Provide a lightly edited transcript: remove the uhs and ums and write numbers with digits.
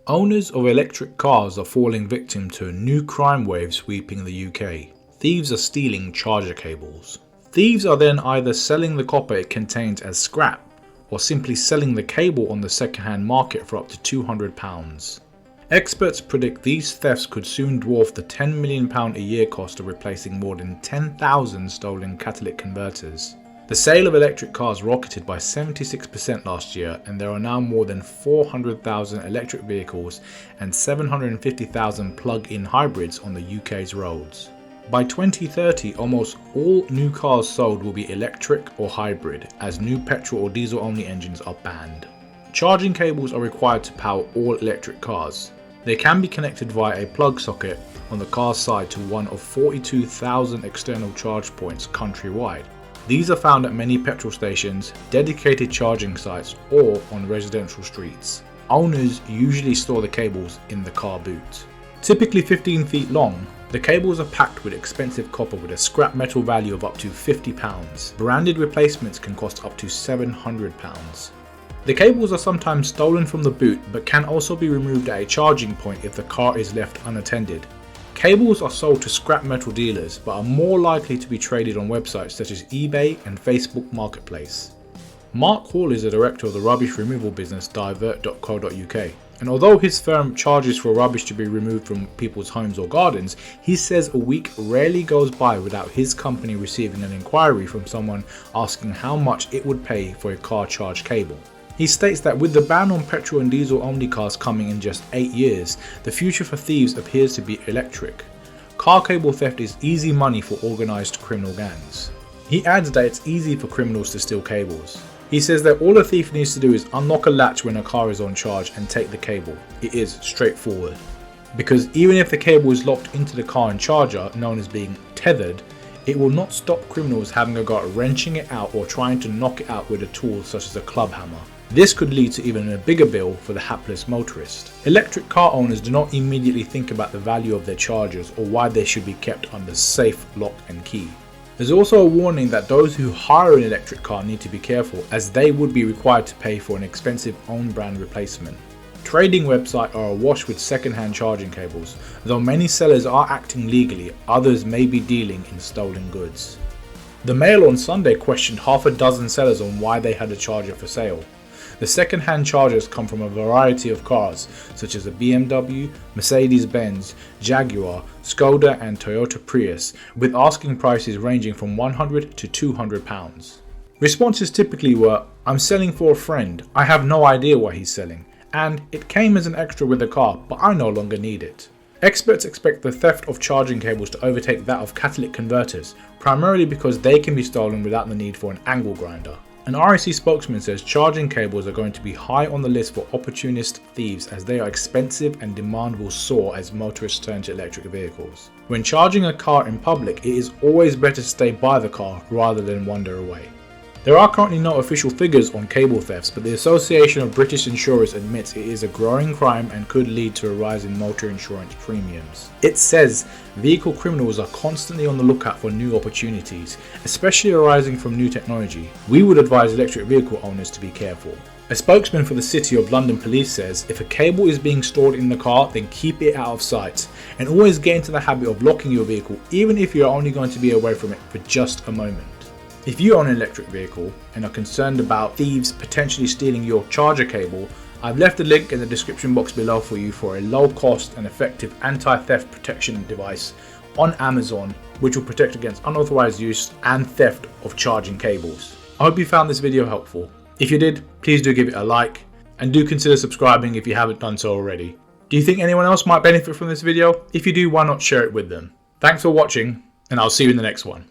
Owners of electric cars are falling victim to a new crime wave sweeping the UK. Thieves are stealing charger cables. Thieves are then either selling the copper it contains as scrap, or simply selling the cable on the second-hand market for up to £200. Experts predict these thefts could soon dwarf the £10 million a year cost of replacing more than 10,000 stolen catalytic converters. The sale of electric cars rocketed by 76% last year, and there are now more than 400,000 electric vehicles and 750,000 plug-in hybrids on the UK's roads. By 2030, almost all new cars sold will be electric or hybrid, as new petrol or diesel only engines are banned. Charging cables are required to power all electric cars. They can be connected via a plug socket on the car's side to one of 42,000 external charge points countrywide. These are found at many petrol stations, dedicated charging sites, or on residential streets. Owners usually store the cables in the car boot. Typically 15 feet long, the cables are packed with expensive copper with a scrap metal value of up to £50. Branded replacements can cost up to £700. The cables are sometimes stolen from the boot, but can also be removed at a charging point if the car is left unattended. Cables are sold to scrap metal dealers, but are more likely to be traded on websites such as eBay and Facebook Marketplace. Mark Hall is the director of the rubbish removal business Divert.co.uk, and although his firm charges for rubbish to be removed from people's homes or gardens, he says a week rarely goes by without his company receiving an inquiry from someone asking how much it would pay for a car charge cable. He states that with the ban on petrol and diesel only cars coming in just 8 years, the future for thieves appears to be electric. Car cable theft is easy money for organised criminal gangs. He adds that it's easy for criminals to steal cables. He says that all a thief needs to do is unlock a latch when a car is on charge and take the cable. It is straightforward. Because even if the cable is locked into the car and charger, known as being tethered, it will not stop criminals having a go at wrenching it out or trying to knock it out with a tool such as a club hammer. This could lead to even a bigger bill for the hapless motorist. Electric car owners do not immediately think about the value of their chargers or why they should be kept under safe lock and key. There's also a warning that those who hire an electric car need to be careful, as they would be required to pay for an expensive own brand replacement. Trading websites are awash with second-hand charging cables. Though many sellers are acting legally, others may be dealing in stolen goods. The Mail on Sunday questioned half a dozen sellers on why they had a charger for sale. The second-hand chargers come from a variety of cars, such as a BMW, Mercedes-Benz, Jaguar, Skoda and Toyota Prius, with asking prices ranging from £100 to £200. Responses typically were, "I'm selling for a friend, I have no idea what he's selling," and "it came as an extra with the car, but I no longer need it." Experts expect the theft of charging cables to overtake that of catalytic converters, primarily because they can be stolen without the need for an angle grinder. An RAC spokesman says charging cables are going to be high on the list for opportunist thieves, as they are expensive and demand will soar as motorists turn to electric vehicles. When charging a car in public, it is always better to stay by the car rather than wander away. There are currently no official figures on cable thefts, but the Association of British Insurers admits it is a growing crime and could lead to a rise in motor insurance premiums. It says vehicle criminals are constantly on the lookout for new opportunities, especially arising from new technology. We would advise electric vehicle owners to be careful. A spokesman for the City of London Police says if a cable is being stored in the car, then keep it out of sight, and always get into the habit of locking your vehicle, even if you're only going to be away from it for just a moment. If you own an electric vehicle and are concerned about thieves potentially stealing your charger cable, I've left a link in the description box below for you for a low cost and effective anti-theft protection device on Amazon, which will protect against unauthorized use and theft of charging cables. I hope you found this video helpful. If you did, please do give it a like, and do consider subscribing if you haven't done so already. Do you think anyone else might benefit from this video? If you do, why not share it with them? Thanks for watching, and I'll see you in the next one.